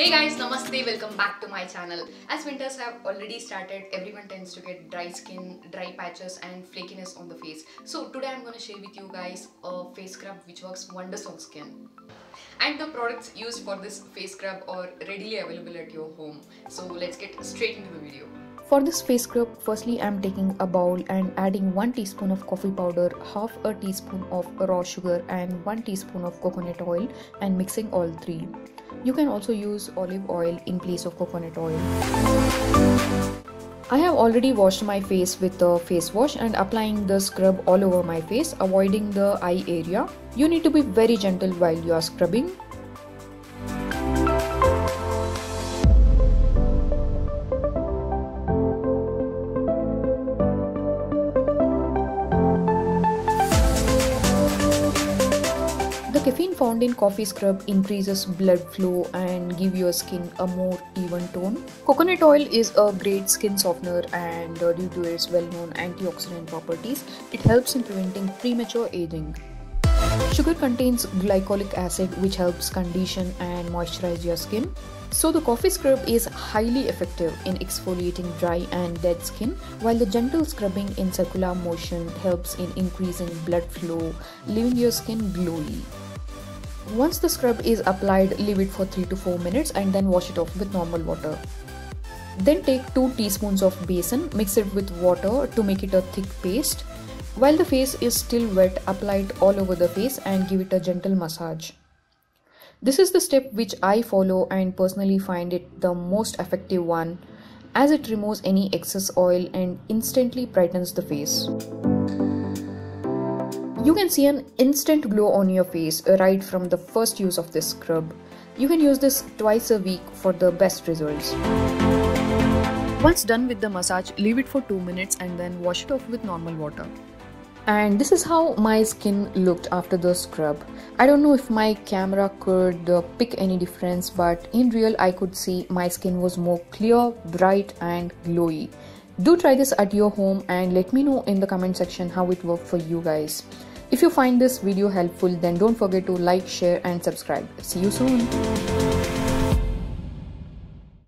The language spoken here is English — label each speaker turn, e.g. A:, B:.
A: Hey guys, namaste, welcome back to my channel. As winters have already started, everyone tends to get dry skin, dry patches and flakiness on the face. So today I'm going to share with you guys a face scrub which works wonders on skin. And the products used for this face scrub are readily available at your home. So let's get straight into the video.
B: For this face scrub, firstly I am taking a bowl and adding 1 teaspoon of coffee powder, half a teaspoon of raw sugar and 1 teaspoon of coconut oil and mixing all three. You can also use olive oil in place of coconut oil. I have already washed my face with a face wash and applying the scrub all over my face, avoiding the eye area. You need to be very gentle while you are scrubbing. The caffeine found in coffee scrub increases blood flow and give your skin a more even tone. Coconut oil is a great skin softener and due to its well-known antioxidant properties, it helps in preventing premature aging. Sugar contains glycolic acid which helps condition and moisturize your skin. So the coffee scrub is highly effective in exfoliating dry and dead skin, while the gentle scrubbing in circular motion helps in increasing blood flow, leaving your skin glowy. Once the scrub is applied, leave it for 3 to 4 minutes and then wash it off with normal water. Then take 2 teaspoons of besan, mix it with water to make it a thick paste. While the face is still wet, apply it all over the face and give it a gentle massage. This is the step which I follow and personally find it the most effective one, as it removes any excess oil and instantly brightens the face. You can see an instant glow on your face right from the first use of this scrub. You can use this twice a week for the best results. Once done with the massage, leave it for 2 minutes and then wash it off with normal water. And this is how my skin looked after the scrub. I don't know if my camera could pick any difference, but in real I could see my skin was more clear, bright and glowy. Do try this at your home and let me know in the comment section how it worked for you guys. If you find this video helpful, then don't forget to like, share and subscribe. See you soon.